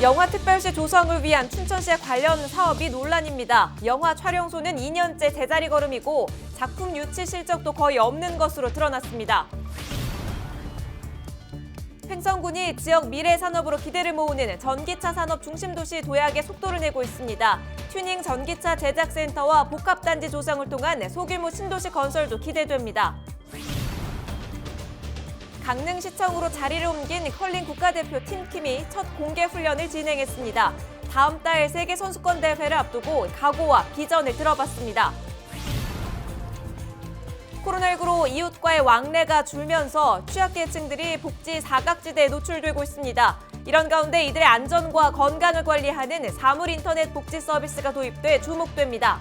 영화특별시 조성을 위한 춘천시의 관련 사업이 논란입니다. 영화 촬영소는 2년째 제자리 걸음이고 작품 유치 실적도 거의 없는 것으로 드러났습니다. 횡성군이 지역 미래 산업으로 기대를 모으는 전기차 산업 중심도시 도약에 속도를 내고 있습니다. 튜닝 전기차 제작센터와 복합단지 조성을 통한 소규모 신도시 건설도 기대됩니다. 강릉시청으로 자리를 옮긴 컬링 국가대표 팀팀이 첫 공개 훈련을 진행했습니다. 다음 달 세계선수권대회를 앞두고 각오와 비전을 들어봤습니다. 코로나19로 이웃과의 왕래가 줄면서 취약계층들이 복지 사각지대에 노출되고 있습니다. 이런 가운데 이들의 안전과 건강을 관리하는 사물인터넷 복지 서비스가 도입돼 주목됩니다.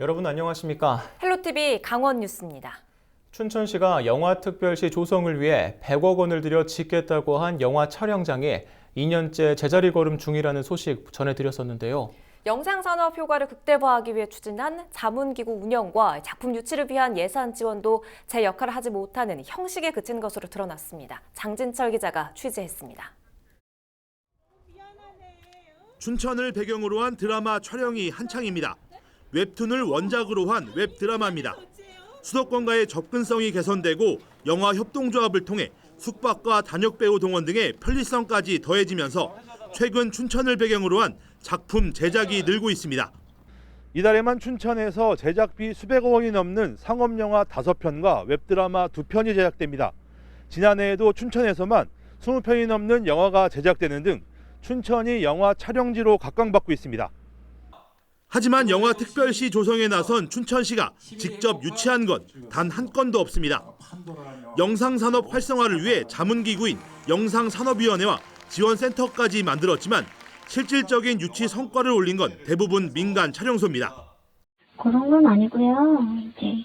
여러분 안녕하십니까? 헬로티비 강원 뉴스입니다. 춘천시가 영화특별시 조성을 위해 100억 원을 들여 짓겠다고 한 영화 촬영장이 2년째 제자리 걸음 중이라는 소식 전해드렸었는데요. 영상산업 효과를 극대화하기 위해 추진한 자문기구 운영과 작품 유치를 위한 예산 지원도 제 역할을 하지 못하는 형식에 그친 것으로 드러났습니다. 장진철 기자가 취재했습니다. 춘천을 배경으로 한 드라마 촬영이 한창입니다. 웹툰을 원작으로 한 웹드라마입니다. 수도권과의 접근성이 개선되고 영화 협동조합을 통해 숙박과 단역배우 동원 등의 편리성까지 더해지면서 최근 춘천을 배경으로 한 작품 제작이 늘고 있습니다. 이달에만 춘천에서 제작비 수백억 원이 넘는 상업영화 5편과 웹드라마 2편이 제작됩니다. 지난해에도 춘천에서만 20편이 넘는 영화가 제작되는 등 춘천이 영화 촬영지로 각광받고 있습니다. 하지만 영화특별시 조성에 나선 춘천시가 직접 유치한 건 단 한 건도 없습니다. 영상산업 활성화를 위해 자문기구인 영상산업위원회와 지원센터까지 만들었지만 실질적인 유치 성과를 올린 건 대부분 민간 촬영소입니다. 그런 건 아니고요. 이제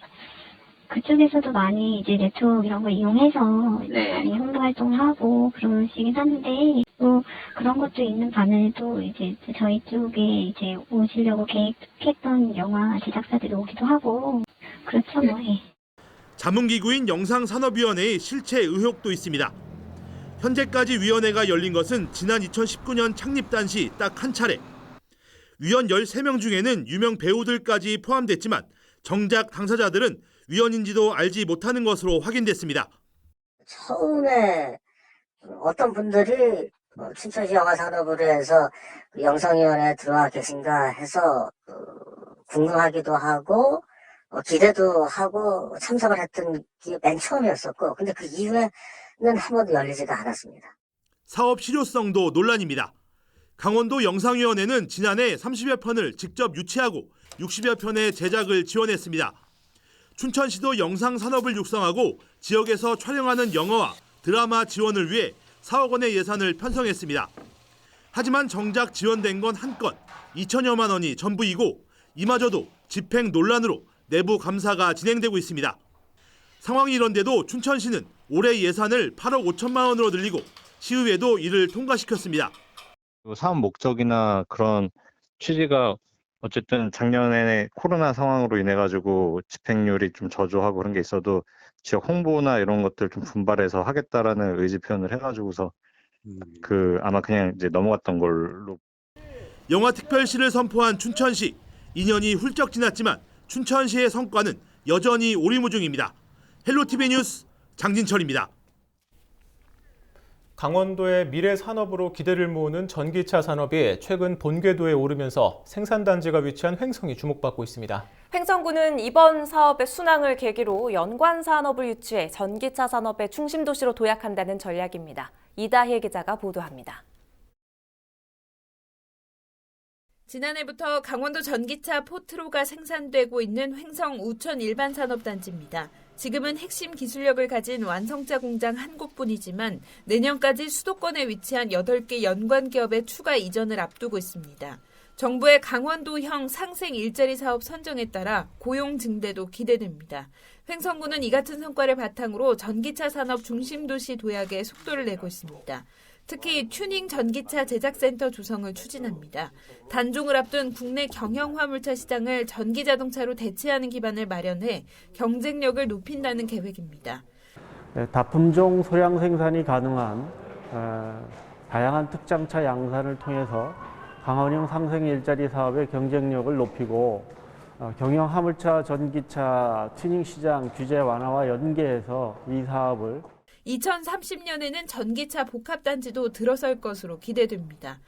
그쪽에서도 많이 이제 네트워크 이런 걸 이용해서 많이 홍보 활동을 하고 그러시긴 하는데 또 그런 것도 있는 반면에도 이제 저희 쪽에 이제 오시려고 계획했던 영화 제작사들이 오기도 하고 그렇죠 뭐. 예. 자문기구인 영상산업위원회의 실체 의혹도 있습니다. 현재까지 위원회가 열린 것은 지난 2019년 창립 당시 딱 한 차례. 위원 13명 중에는 유명 배우들까지 포함됐지만 정작 당사자들은 위원인지도 알지 못하는 것으로 확인됐습니다. 처음에 어떤 분들이 춘천시 영화산업으로 해서 영상위원회에 들어와 계신가 해서 궁금하기도 하고 기대도 하고 참석을 했던 게 맨 처음이었었고 근데 그 이후에는 한 번도 열리지가 않았습니다. 사업 실효성도 논란입니다. 강원도 영상위원회는 지난해 30여 편을 직접 유치하고 60여 편의 제작을 지원했습니다. 춘천시도 영상산업을 육성하고 지역에서 촬영하는 영화와 드라마 지원을 위해 4억 원의 예산을 편성했습니다. 하지만 정작 지원된 건 한 건 2천여만 원이 전부이고 이마저도 집행 논란으로 내부 감사가 진행되고 있습니다. 상황이 이런데도 춘천시는 올해 예산을 8억 5천만 원으로 늘리고 시의회도 이를 통과시켰습니다. 사업 목적이나 그런 취지가 어쨌든 작년에 코로나 상황으로 인해 가지고 집행률이 좀 저조하고 그런 게 있어도 지역 홍보나 이런 것들 좀 분발해서 하겠다라는 의지 표현을 해가지고서 아마 그냥 이제 넘어갔던 걸로. 영화특별시를 선포한 춘천시 2년이 훌쩍 지났지만 춘천시의 성과는 여전히 오리무중입니다. 헬로티비 뉴스 장진철입니다. 강원도의 미래 산업으로 기대를 모으는 전기차 산업이 최근 본궤도에 오르면서 생산단지가 위치한 횡성이 주목받고 있습니다. 횡성군은 이번 사업의 순항을 계기로 연관 산업을 유치해 전기차 산업의 중심 도시로 도약한다는 전략입니다. 이다혜 기자가 보도합니다. 지난해부터 강원도 전기차 포트로가 생산되고 있는 횡성 우천 일반산업단지입니다. 지금은 핵심 기술력을 가진 완성차 공장 한 곳뿐이지만 내년까지 수도권에 위치한 8개 연관 기업의 추가 이전을 앞두고 있습니다. 정부의 강원도형 상생 일자리 사업 선정에 따라 고용 증대도 기대됩니다. 횡성군은 이 같은 성과를 바탕으로 전기차 산업 중심 도시 도약에 속도를 내고 있습니다. 특히 튜닝 전기차 제작센터 조성을 추진합니다. 단종을 앞둔 국내 경영 화물차 시장을 전기 자동차로 대체하는 기반을 마련해 경쟁력을 높인다는 계획입니다. 다품종 소량 생산이 가능한 다양한 특장차 양산을 통해서 강원형 상생 일자리 사업의 경쟁력을 높이고 경영 화물차 전기차 튜닝 시장 규제 완화와 연계해서 이 사업을 2030년에는 전기차 복합단지도 들어설 것으로 기대됩니다.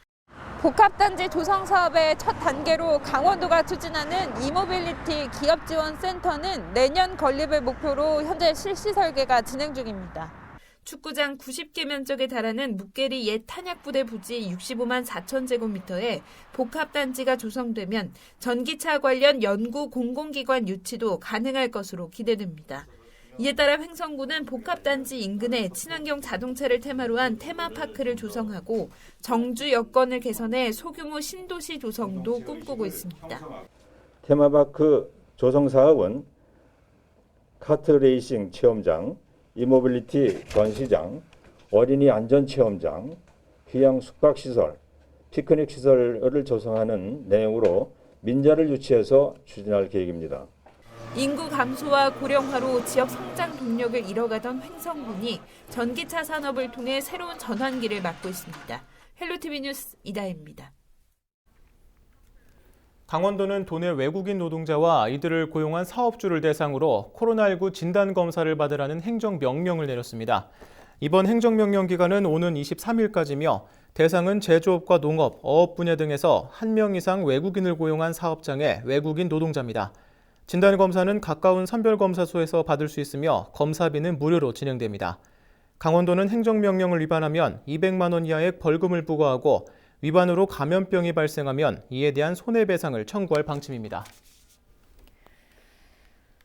복합단지 조성 사업의 첫 단계로 강원도가 추진하는 이모빌리티 기업지원센터는 내년 건립을 목표로 현재 실시 설계가 진행 중입니다. 축구장 90개 면적에 달하는 묵계리 옛 탄약부대 부지 65만 4천 제곱미터에 복합단지가 조성되면 전기차 관련 연구 공공기관 유치도 가능할 것으로 기대됩니다. 이에 따라 횡성구는 복합단지 인근에 친환경 자동차를 테마로 한 테마파크를 조성하고 정주 여건을 개선해 소규모 신도시 조성도 꿈꾸고 있습니다. 테마파크 조성 사업은 카트레이싱 체험장, 이모빌리티 전시장, 어린이 안전체험장, 휴양 숙박시설, 피크닉 시설을 조성하는 내용으로 민자를 유치해서 추진할 계획입니다. 인구 감소와 고령화로 지역 성장 동력을 잃어가던 횡성군이 전기차 산업을 통해 새로운 전환기를 맞고 있습니다. 헬로티비 뉴스 이다혜입니다. 강원도는 도내 외국인 노동자와 이들을 고용한 사업주를 대상으로 코로나19 진단검사를 받으라는 행정명령을 내렸습니다. 이번 행정명령 기간은 오는 23일까지며 대상은 제조업과 농업, 어업 분야 등에서 1명 이상 외국인을 고용한 사업장의 외국인 노동자입니다. 진단검사는 가까운 선별검사소에서 받을 수 있으며 검사비는 무료로 진행됩니다. 강원도는 행정명령을 위반하면 200만 원 이하의 벌금을 부과하고 위반으로 감염병이 발생하면 이에 대한 손해배상을 청구할 방침입니다.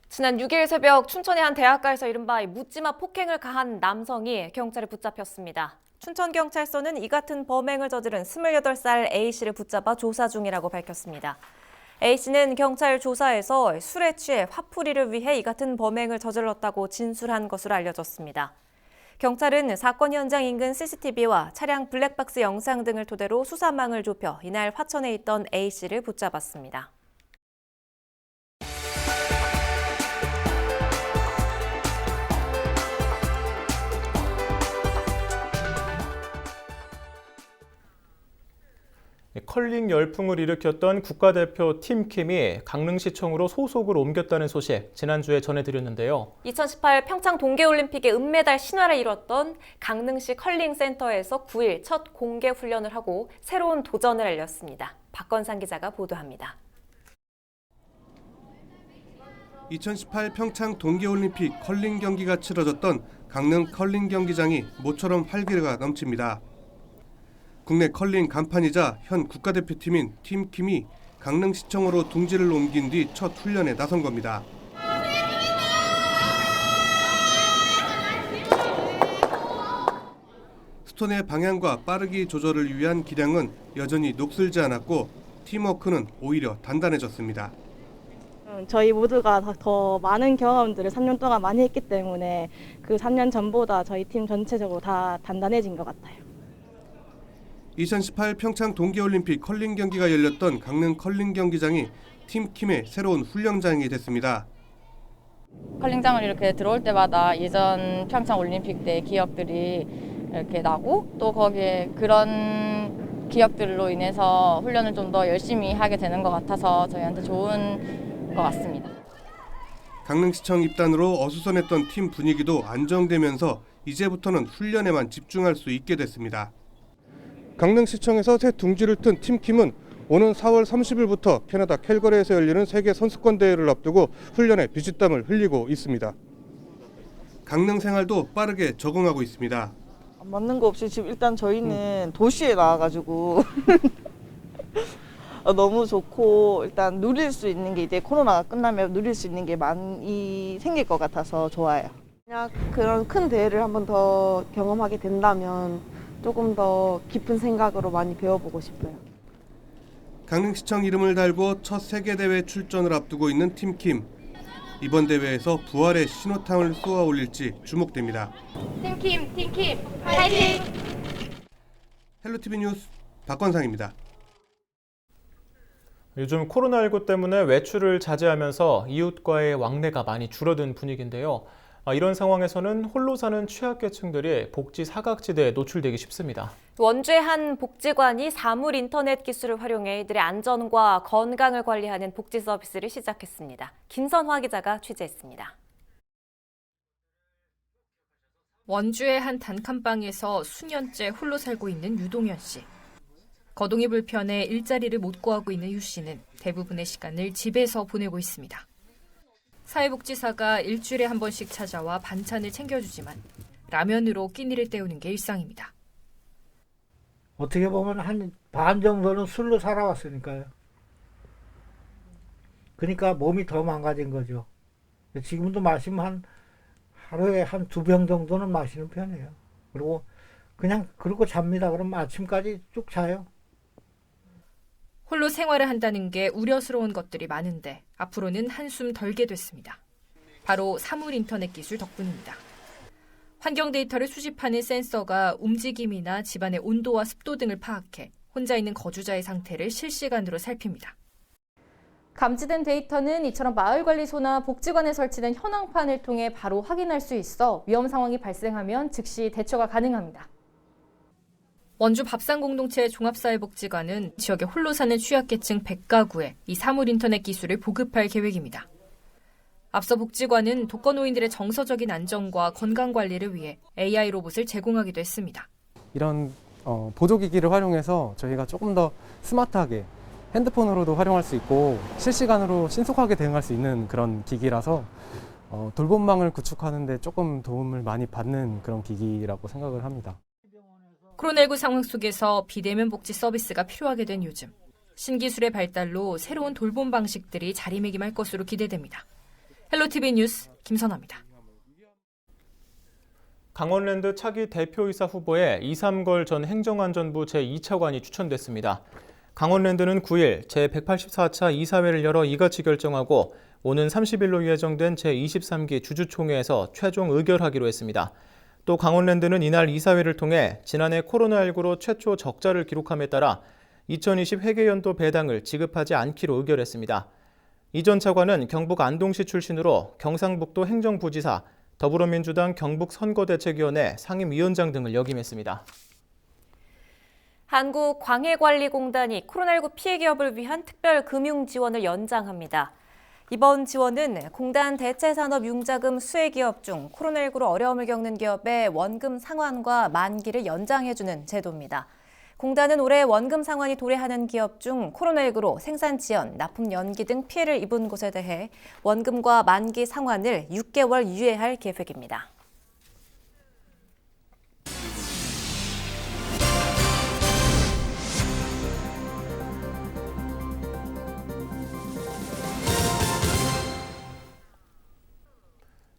지난 6일 새벽 춘천의 한 대학가에서 이른바 묻지마 폭행을 가한 남성이 경찰에 붙잡혔습니다. 춘천경찰서는 이 같은 범행을 저지른 28살 A씨를 붙잡아 조사 중이라고 밝혔습니다. A씨는 경찰 조사에서 술에 취해 화풀이를 위해 이 같은 범행을 저질렀다고 진술한 것으로 알려졌습니다. 경찰은 사건 현장 인근 CCTV와 차량 블랙박스 영상 등을 토대로 수사망을 좁혀 이날 화천에 있던 A씨를 붙잡았습니다. 컬링 열풍을 일으켰던 국가대표 팀킴이 강릉시청으로 소속을 옮겼다는 소식 지난주에 전해드렸는데요. 2018 평창 동계올림픽의 은메달 신화를 이뤘던 강릉시 컬링센터에서 9일 첫 공개 훈련을 하고 새로운 도전을 알렸습니다. 박건상 기자가 보도합니다. 2018 평창 동계올림픽 컬링 경기가 치러졌던 강릉 컬링 경기장이 모처럼 활기가 넘칩니다. 국내 컬링 간판이자 현 국가대표팀인 팀킴이 강릉시청으로 둥지를 옮긴 뒤 첫 훈련에 나선 겁니다. 스톤의 방향과 빠르기 조절을 위한 기량은 여전히 녹슬지 않았고 팀워크는 오히려 단단해졌습니다. 저희 모두가 더 많은 경험들을 3년 동안 많이 했기 때문에 그 3년 전보다 저희 팀 전체적으로 다 단단해진 것 같아요. 2018 평창 동계올림픽 컬링 경기가 열렸던 강릉 컬링 경기장이 팀킴의 새로운 훈련장이 됐습니다. 컬링장을 이렇게 들어올 때마다 예전 평창 올림픽 때 기억들이 이렇게 나고 또 거기에 그런 기억들로 인해서 훈련을 좀 더 열심히 하게 되는 것 같아서 저희한테 좋은 것 같습니다. 강릉시청 입단으로 어수선했던 팀 분위기도 안정되면서 이제부터는 훈련에만 집중할 수 있게 됐습니다. 강릉시청에서 새 둥지를 튼 팀킴은 오는 4월 30일부터 캐나다 캘거리에서 열리는 세계 선수권 대회를 앞두고 훈련에 비짓땀을 흘리고 있습니다. 강릉 생활도 빠르게 적응하고 있습니다. 안 맞는 거 없이 지금 일단 저희는 도시에 나와가지고 너무 좋고 일단 누릴 수 있는 게 이제 코로나가 끝나면 누릴 수 있는 게 많이 생길 것 같아서 좋아요. 만약 그런 큰 대회를 한 번 더 경험하게 된다면 조금 더 깊은 생각으로 많이 배워보고 싶어요. 강릉시청 이름을 달고 첫 세계대회 출전을 앞두고 있는 팀킴. 이번 대회에서 부활의 신호탄을 쏘아 올릴지 주목됩니다. 팀킴, 파이팅! 헬로티비 뉴스 박건상입니다. 요즘 코로나19 때문에 외출을 자제하면서 이웃과의 왕래가 많이 줄어든 분위기인데요. 이런 상황에서는 홀로 사는 취약계층들이 복지 사각지대에 노출되기 쉽습니다. 원주의 한 복지관이 사물 인터넷 기술을 활용해 이들의 안전과 건강을 관리하는 복지 서비스를 시작했습니다. 김선화 기자가 취재했습니다. 원주의 한 단칸방에서 수년째 홀로 살고 있는 유동현 씨. 거동이 불편해 일자리를 못 구하고 있는 유 씨는 대부분의 시간을 집에서 보내고 있습니다. 사회복지사가 일주일에 한 번씩 찾아와 반찬을 챙겨주지만 라면으로 끼니를 때우는 게 일상입니다. 어떻게 보면 한 반 정도는 술로 살아왔으니까요. 그러니까 몸이 더 망가진 거죠. 지금도 마시면 하루에 한 2병 정도는 마시는 편이에요. 그리고 그냥 그러고 잡니다. 그럼 아침까지 쭉 자요. 홀로 생활을 한다는 게 우려스러운 것들이 많은데 앞으로는 한숨 덜게 됐습니다. 바로 사물 인터넷 기술 덕분입니다. 환경 데이터를 수집하는 센서가 움직임이나 집안의 온도와 습도 등을 파악해 혼자 있는 거주자의 상태를 실시간으로 살핍니다. 감지된 데이터는 이처럼 마을관리소나 복지관에 설치된 현황판을 통해 바로 확인할 수 있어 위험 상황이 발생하면 즉시 대처가 가능합니다. 원주 밥상공동체 종합사회복지관은 지역에 홀로 사는 취약계층 100가구에 이 사물 인터넷 기술을 보급할 계획입니다. 앞서 복지관은 독거노인들의 정서적인 안정과 건강관리를 위해 AI 로봇을 제공하기도 했습니다. 이런 보조기기를 활용해서 저희가 조금 더 스마트하게 핸드폰으로도 활용할 수 있고 실시간으로 신속하게 대응할 수 있는 그런 기기라서 돌봄망을 구축하는 데 조금 도움을 많이 받는 그런 기기라고 생각을 합니다. 코로나19 상황 속에서 비대면 복지 서비스가 필요하게 된 요즘, 신기술의 발달로 새로운 돌봄 방식들이 자리매김할 것으로 기대됩니다. 헬로티비 뉴스 김선아입니다. 강원랜드 차기 대표이사 후보에 이삼걸 전 행정안전부 제2차관이 추천됐습니다. 강원랜드는 9일 제184차 이사회를 열어 이같이 결정하고 오는 30일로 예정된 제23기 주주총회에서 최종 의결하기로 했습니다. 또 강원랜드는 이날 이사회를 통해 지난해 코로나19로 최초 적자를 기록함에 따라 2020 회계연도 배당을 지급하지 않기로 의결했습니다. 이 전 차관은 경북 안동시 출신으로 경상북도 행정부지사, 더불어민주당 경북선거대책위원회 상임위원장 등을 역임했습니다. 한국광해관리공단이 코로나19 피해 기업을 위한 특별 금융 지원을 연장합니다. 이번 지원은 공단 대체산업융자금 수혜 기업 중 코로나19로 어려움을 겪는 기업의 원금 상환과 만기를 연장해주는 제도입니다. 공단은 올해 원금 상환이 도래하는 기업 중 코로나19로 생산 지연, 납품 연기 등 피해를 입은 곳에 대해 원금과 만기 상환을 6개월 유예할 계획입니다.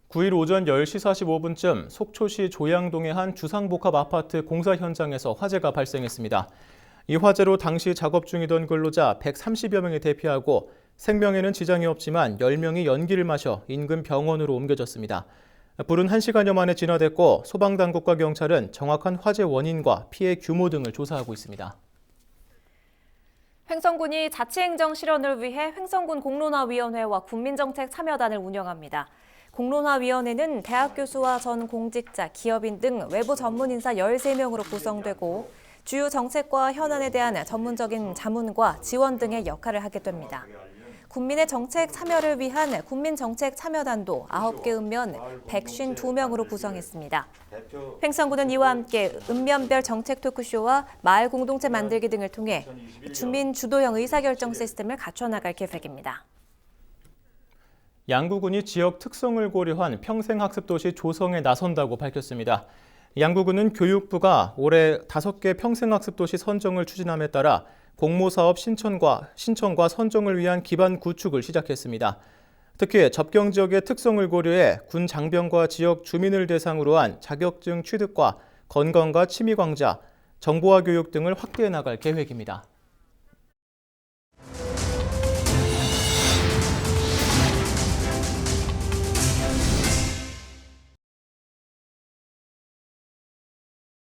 (9일) 오전 10시 45분쯤 속초시 조양동의 한 주상복합 아파트 공사 현장에서 화재가 발생했습니다. 이 화재로 당시 작업 중이던 근로자 130여 명이 대피하고 생명에는 지장이 없지만 10명이 연기를 마셔 인근 병원으로 옮겨졌습니다. 불은 1시간여 만에 진화됐고 소방당국과 경찰은 정확한 화재 원인과 피해 규모 등을 조사하고 있습니다. 횡성군이 자치행정 실현을 위해 횡성군 공론화위원회와 국민정책 참여단을 운영합니다. 공론화위원회는 대학 교수와 전 공직자, 기업인 등 외부 전문 인사 13명으로 구성되고 주요 정책과 현안에 대한 전문적인 자문과 지원 등의 역할을 하게 됩니다. 국민의 정책 참여를 위한 국민정책참여단도 9개 읍면 152명으로 구성했습니다. 횡성군은 이와 함께 읍면별 정책 토크쇼와 마을 공동체 만들기 등을 통해 주민 주도형 의사결정 시스템을 갖춰나갈 계획입니다. 양구군이 지역 특성을 고려한 평생학습도시 조성에 나선다고 밝혔습니다. 양구군은 교육부가 올해 5개 평생학습도시 선정을 추진함에 따라 공모사업 신청과 선정을 위한 기반 구축을 시작했습니다. 특히 접경 지역의 특성을 고려해 군 장병과 지역 주민을 대상으로 한 자격증 취득과 건강과 취미 강좌, 정보화 교육 등을 확대해 나갈 계획입니다.